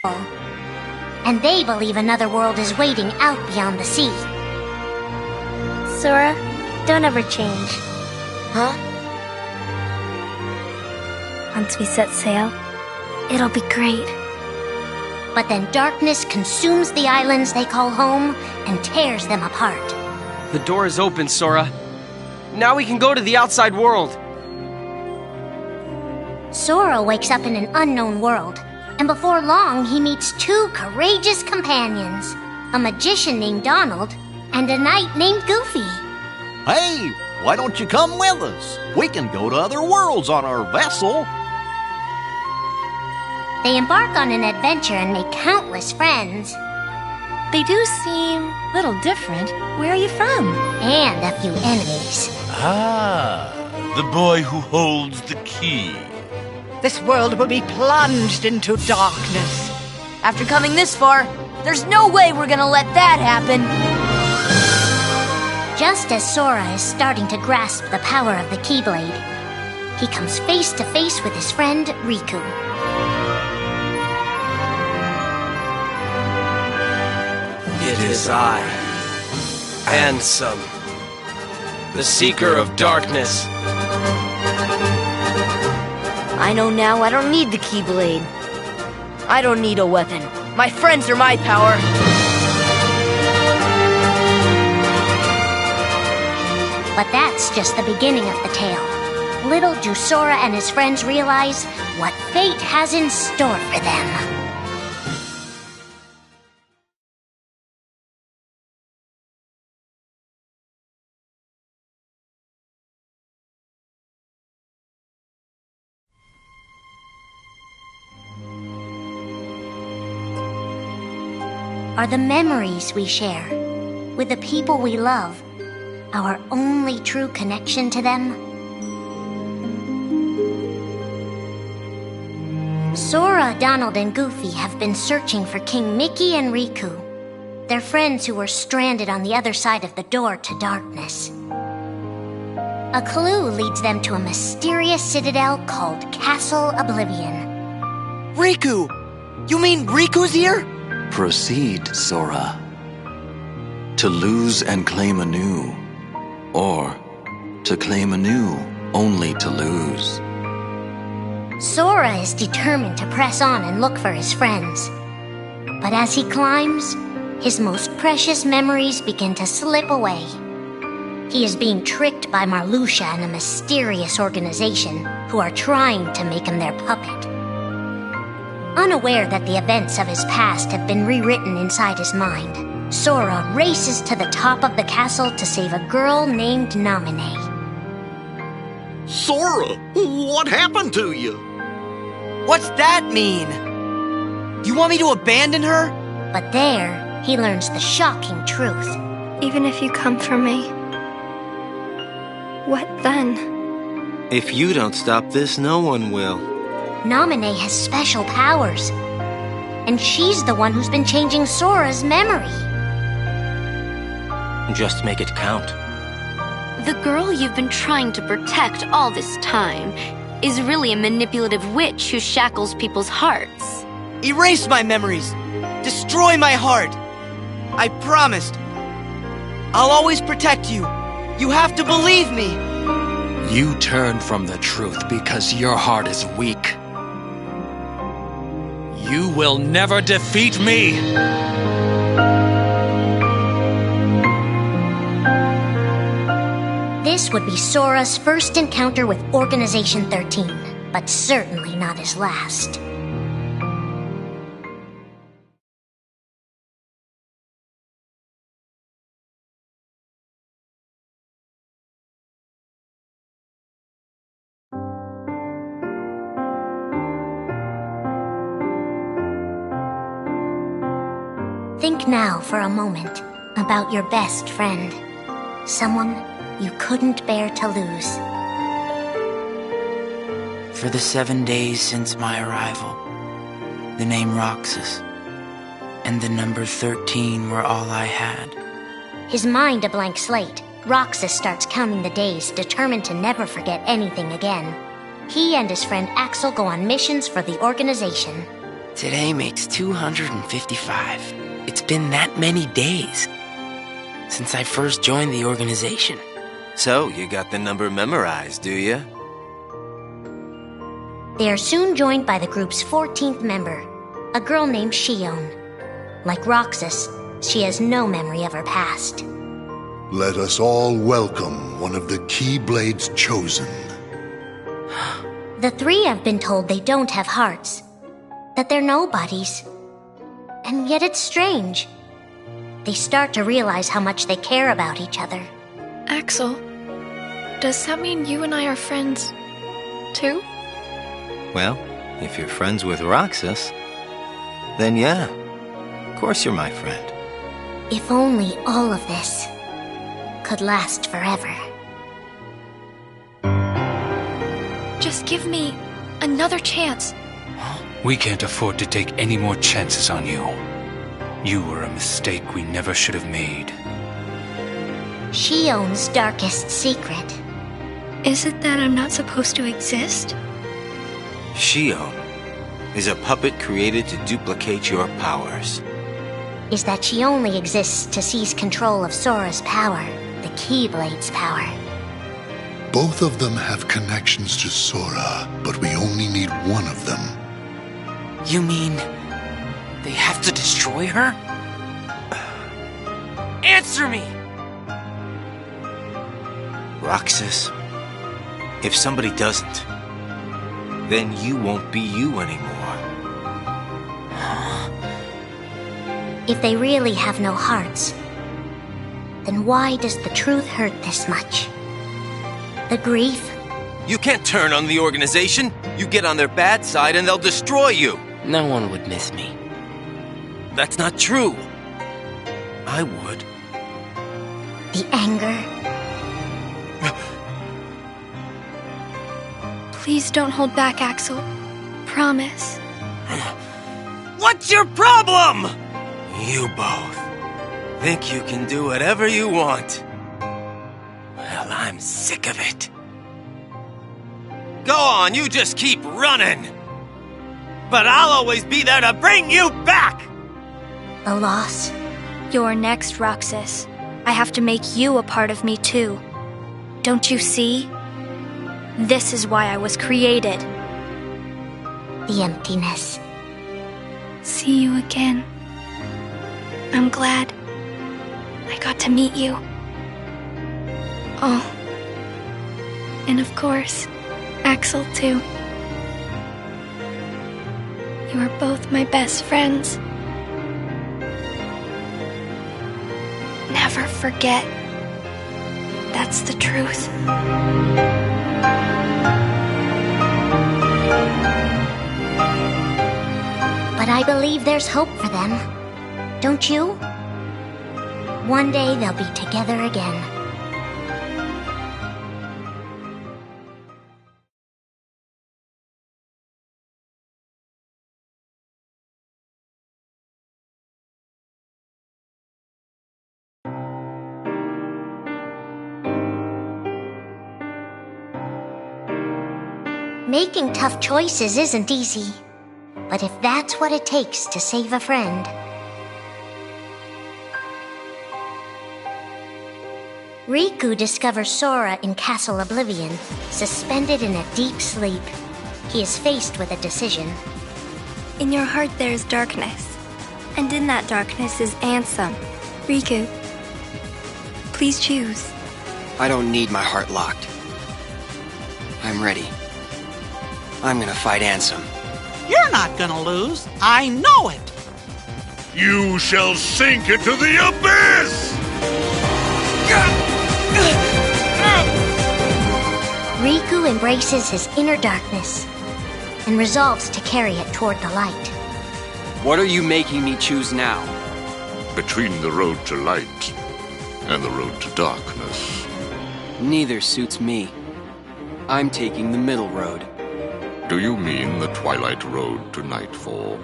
And they believe another world is waiting out beyond the sea. Sora, don't ever change. Huh? Once we set sail, it'll be great. But then darkness consumes the islands they call home and tears them apart. The door is open, Sora. Now we can go to the outside world. Sora wakes up in an unknown world, and before long he meets two courageous companions, a magician named Donald and a knight named Goofy. Hey, why don't you come with us? We can go to other worlds on our vessel. They embark on an adventure and make countless friends. They do seem a little different. Where are you from? And a few enemies. Ah, the boy who holds the key. This world will be plunged into darkness. After coming this far, there's no way we're gonna let that happen. Just as Sora is starting to grasp the power of the Keyblade, he comes face to face with his friend Riku. It is I, Ansem, the Seeker of Darkness. I know now I don't need the Keyblade. I don't need a weapon. My friends are my power. But that's just the beginning of the tale. Little do Sora and his friends realize what fate has in store for them. Are the memories we share with the people we love our only true connection to them? Sora, Donald, and Goofy have been searching for King Mickey and Riku, their friends who were stranded on the other side of the door to darkness. A clue leads them to a mysterious citadel called Castle Oblivion. Riku! You mean Riku's here? Proceed, Sora. To lose and claim anew, or to claim anew only to lose. Sora is determined to press on and look for his friends. But as he climbs, his most precious memories begin to slip away. He is being tricked by Marluxia and a mysterious organization who are trying to make him their puppet. Unaware that the events of his past have been rewritten inside his mind, Sora races to the top of the castle to save a girl named Naminé. Sora, what happened to you? What's that mean? You want me to abandon her? But there, he learns the shocking truth. Even if you come for me, what then? If you don't stop this, no one will. Naminé has special powers, and she's the one who's been changing Sora's memory. Just make it count. The girl you've been trying to protect all this time is really a manipulative witch who shackles people's hearts. Erase my memories! Destroy my heart! I promised! I'll always protect you! You have to believe me! You turn from the truth because your heart is weak. You will never defeat me! This would be Sora's first encounter with Organization 13, but certainly not his last. Think now for a moment about your best friend, someone you couldn't bear to lose. For the 7 days since my arrival, the name Roxas and the number 13 were all I had. His mind a blank slate, Roxas starts counting the days, determined to never forget anything again. He and his friend Axel go on missions for the organization. Today makes 255. It's been that many days since I first joined the organization. So, you got the number memorized, do you? They are soon joined by the group's 14th member, a girl named Shion. Like Roxas, she has no memory of her past. Let us all welcome one of the Keyblades chosen. The three have been told they don't have hearts, that they're nobodies. And yet it's strange. They start to realize how much they care about each other. Axel, does that mean you and I are friends, too? Well, if you're friends with Roxas, then yeah, of course you're my friend. If only all of this could last forever. Just give me another chance. We can't afford to take any more chances on you. You were a mistake we never should have made. Shion's darkest secret. Is it that I'm not supposed to exist? Shion is a puppet created to duplicate your powers. Is that she only exists to seize control of Sora's power, the Keyblade's power. Both of them have connections to Sora, but we only need one of them. You mean they have to destroy her? Answer me! Roxas, if somebody doesn't, then you won't be you anymore. If they really have no hearts, then why does the truth hurt this much? The grief? You can't turn on the organization. You get on their bad side and they'll destroy you. No one would miss me. That's not true. I would. The anger? Please don't hold back, Axel. Promise. What's your problem? You both think you can do whatever you want. Well, I'm sick of it. Go on, you just keep running. But I'll always be there to bring you back! The loss? You're next, Roxas. I have to make you a part of me, too. Don't you see? This is why I was created. The emptiness. See you again. I'm glad I got to meet you. Oh. And of course, Axel, too. You are both my best friends. Never forget. That's the truth. But I believe there's hope for them. Don't you? One day they'll be together again. Making tough choices isn't easy. But if that's what it takes to save a friend... Riku discovers Sora in Castle Oblivion, suspended in a deep sleep. He is faced with a decision. In your heart there is darkness, and in that darkness is Ansem. Riku, please choose. I don't need my heart locked. I'm ready. I'm gonna fight Ansem. You're not gonna lose. I know it. You shall sink into the abyss! Riku embraces his inner darkness and resolves to carry it toward the light. What are you making me choose now? Between the road to light and the road to darkness. Neither suits me. I'm taking the middle road. Do you mean the Twilight Road to Nightfall?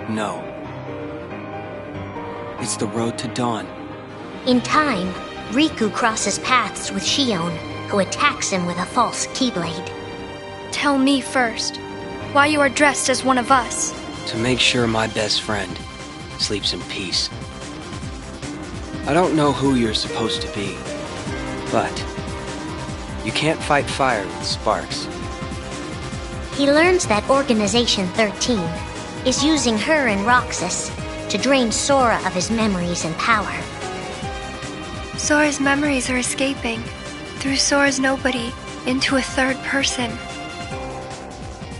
No. It's the road to dawn. In time, Riku crosses paths with Shion, who attacks him with a false Keyblade. Tell me first, why you are dressed as one of us. To make sure my best friend sleeps in peace. I don't know who you're supposed to be, but you can't fight fire with sparks. He learns that Organization 13 is using her and Roxas to drain Sora of his memories and power. Sora's memories are escaping through Sora's nobody into a third person.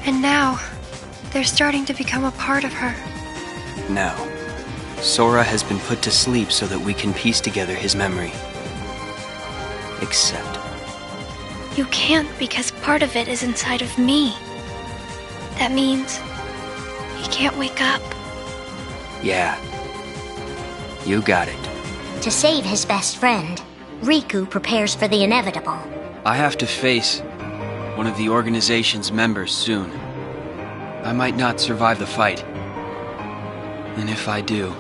And now, they're starting to become a part of her. Now, Sora has been put to sleep so that we can piece together his memory. Except... You can't because part of it is inside of me. That means he can't wake up. Yeah. You got it. To save his best friend, Riku prepares for the inevitable. I have to face one of the organization's members soon. I might not survive the fight. And if I do,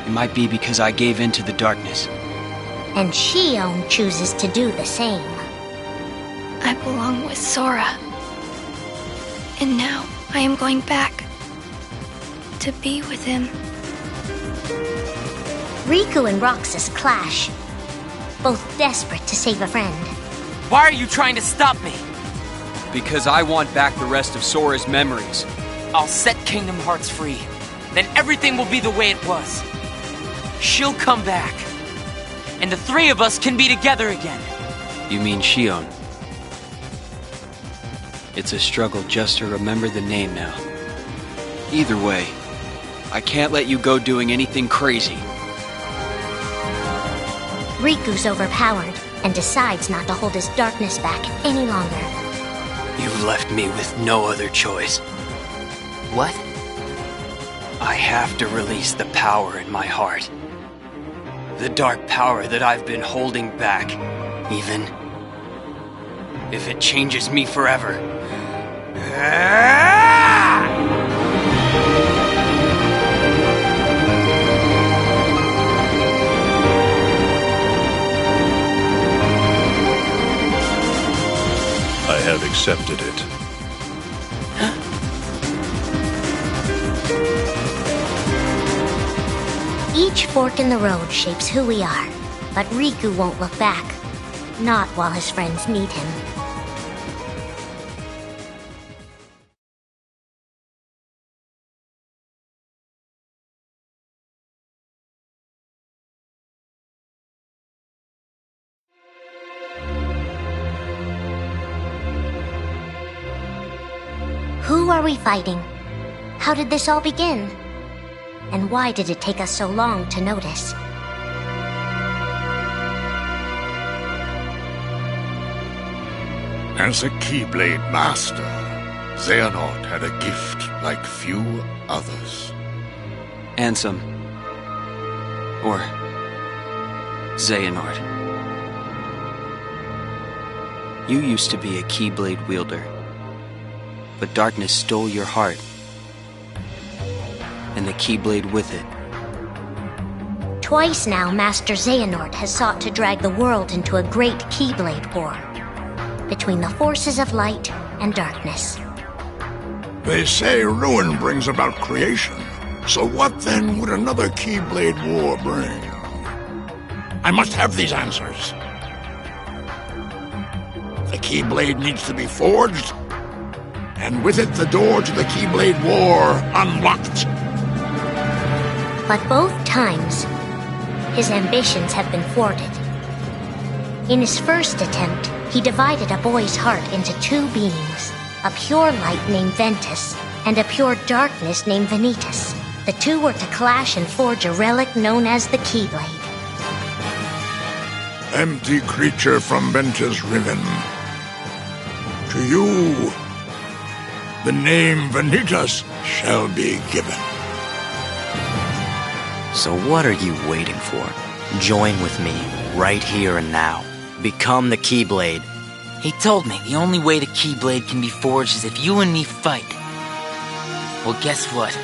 it might be because I gave in to the darkness. And Shion chooses to do the same. I belong with Sora. And now I am going back to be with him. Riku and Roxas clash, both desperate to save a friend. Why are you trying to stop me? Because I want back the rest of Sora's memories. I'll set Kingdom Hearts free. Then everything will be the way it was. She'll come back. And the three of us can be together again. You mean Shion? It's a struggle just to remember the name now. Either way, I can't let you go doing anything crazy. Riku's overpowered and decides not to hold his darkness back any longer. You've left me with no other choice. What? I have to release the power in my heart. The dark power that I've been holding back, even if it changes me forever. I have accepted it. Each fork in the road shapes who we are, but Riku won't look back. Not while his friends need him. Who are we fighting? How did this all begin? And why did it take us so long to notice? As a Keyblade Master, Xehanort had a gift like few others. Ansem. Or Xehanort. You used to be a Keyblade wielder, but darkness stole your heart, and the Keyblade with it. Twice now, Master Xehanort has sought to drag the world into a great Keyblade war between the forces of light and darkness. They say ruin brings about creation. So what then would another Keyblade war bring? I must have these answers. The Keyblade needs to be forged, and with it the door to the Keyblade war unlocked. But both times, his ambitions have been thwarted. In his first attempt, he divided a boy's heart into two beings, a pure light named Ventus, and a pure darkness named Vanitas. The two were to clash and forge a relic known as the Keyblade. Empty creature from Ventus Riven. To you, the name Vanitas shall be given. So what are you waiting for? Join with me, right here and now. Become the Keyblade. He told me the only way the Keyblade can be forged is if you and me fight. Well, guess what?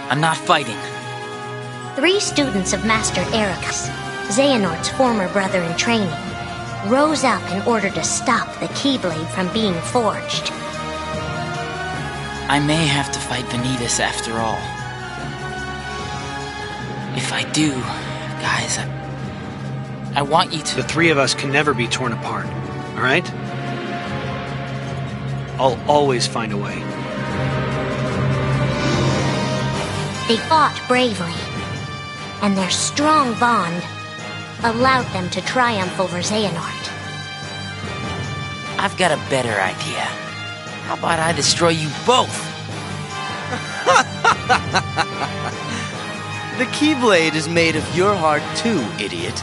I'm not fighting. 3 students of Master Ericus, Xehanort's former brother in training, rose up in order to stop the Keyblade from being forged. I may have to fight Vanitas after all. If I do, guys, I want you to... The three of us can never be torn apart, all right? I'll always find a way. They fought bravely, and their strong bond allowed them to triumph over Xehanort. I've got a better idea. How about I destroy you both? The Keyblade is made of your heart too, idiot.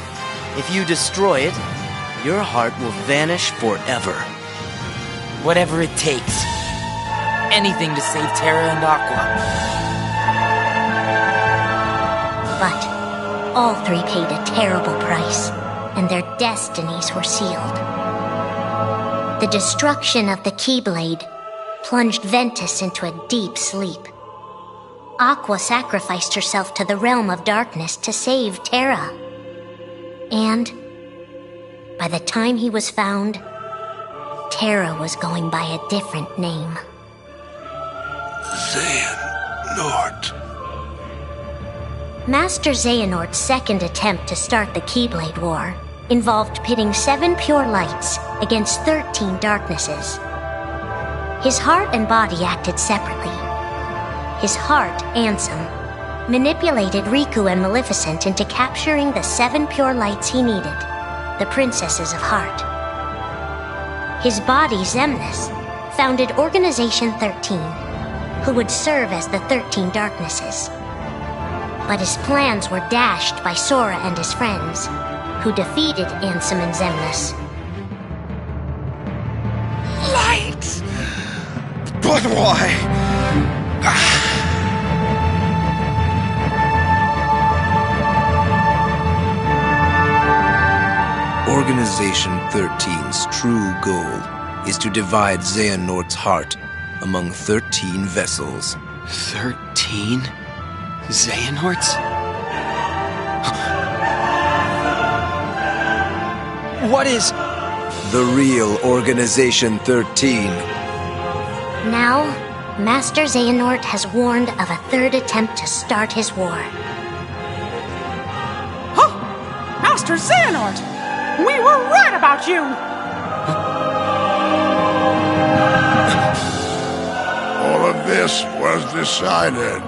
If you destroy it, your heart will vanish forever. Whatever it takes. Anything to save Terra and Aqua. But all three paid a terrible price, and their destinies were sealed. The destruction of the Keyblade plunged Ventus into a deep sleep. Aqua sacrificed herself to the realm of darkness to save Terra. And by the time he was found, Terra was going by a different name. Xehanort. Master Xehanort's second attempt to start the Keyblade War involved pitting 7 pure lights against 13 darknesses. His heart and body acted separately. His heart, Ansem, manipulated Riku and Maleficent into capturing the 7 pure lights he needed, the Princesses of Heart. His body, Xemnas, founded Organization 13, who would serve as the 13 Darknesses. But his plans were dashed by Sora and his friends, who defeated Ansem and Xemnas. Light! But why? Organization 13's true goal is to divide Xehanort's heart among 13 vessels. 13? Xehanorts? What is... The real Organization 13. Now, Master Xehanort has warned of a third attempt to start his war. Huh! Master Xehanort! We were right about you! All of this was decided.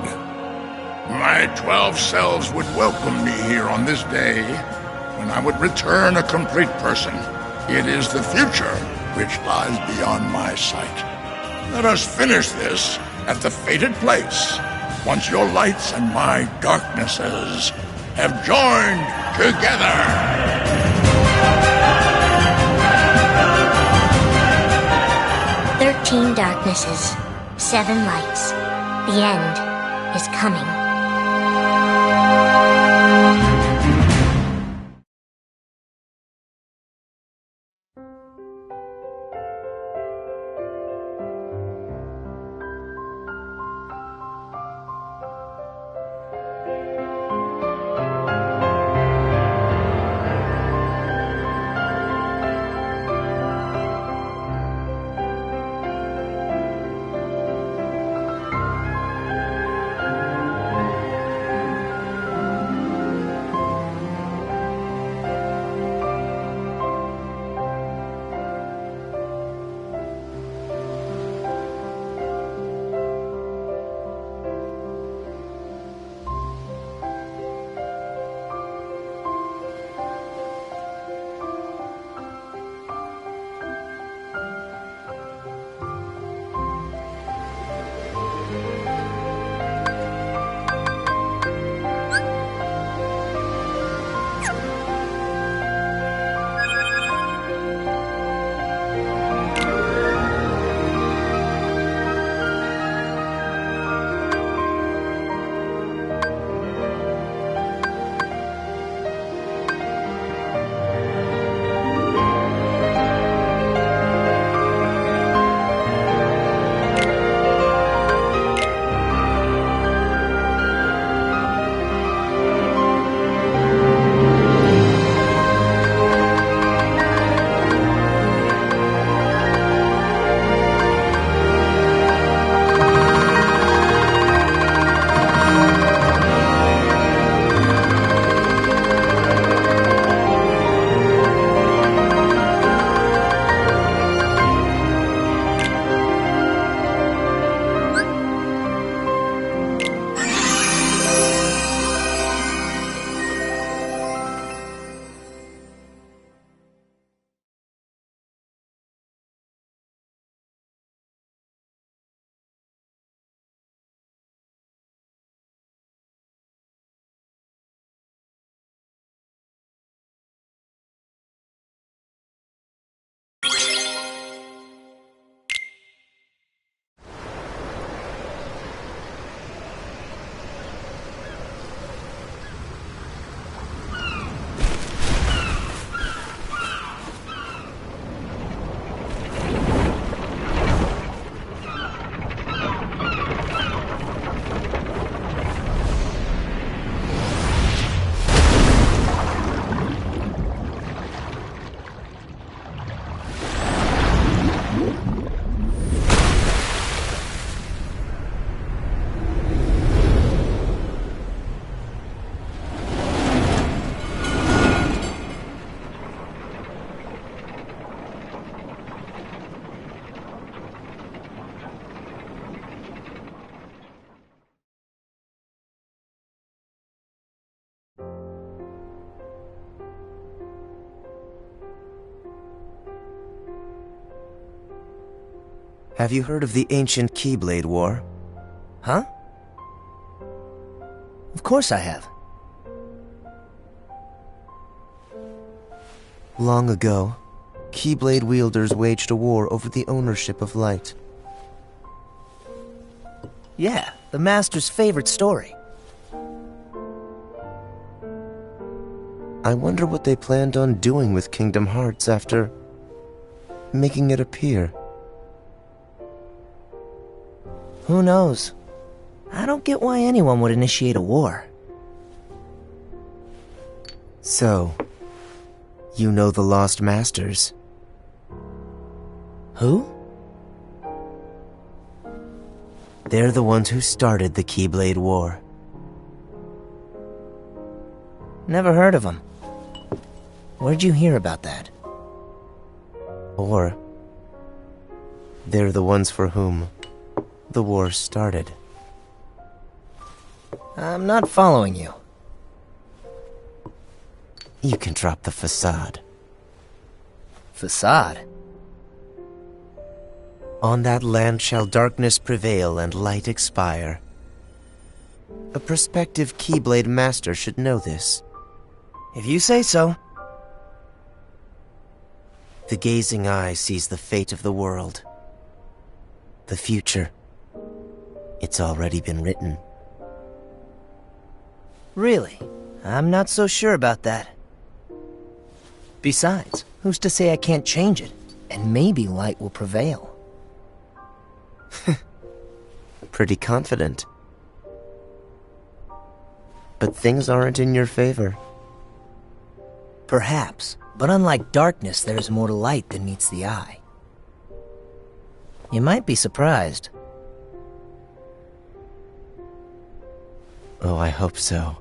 My 12 selves would welcome me here on this day, when I would return a complete person. It is the future which lies beyond my sight. Let us finish this at the fated place, once your lights and my darknesses have joined together. 13 darknesses, 7 lights. The end is coming. Have you heard of the ancient Keyblade War? Huh? Of course I have. Long ago, Keyblade wielders waged a war over the ownership of light. Yeah, the Master's favorite story. I wonder what they planned on doing with Kingdom Hearts after making it appear. Who knows? I don't get why anyone would initiate a war. So, you know the Lost Masters? Who? They're the ones who started the Keyblade War. Never heard of them. Where'd you hear about that? Or, they're the ones for whom the war started. I'm not following you. You can drop the facade. Facade? On that land shall darkness prevail and light expire. A prospective Keyblade master should know this. If you say so. The gazing eye sees the fate of the world. The future. It's already been written. Really? I'm not so sure about that. Besides, who's to say I can't change it? And maybe light will prevail. Pretty confident. But things aren't in your favor. Perhaps, but unlike darkness, there's more to light than meets the eye. You might be surprised. Oh, I hope so.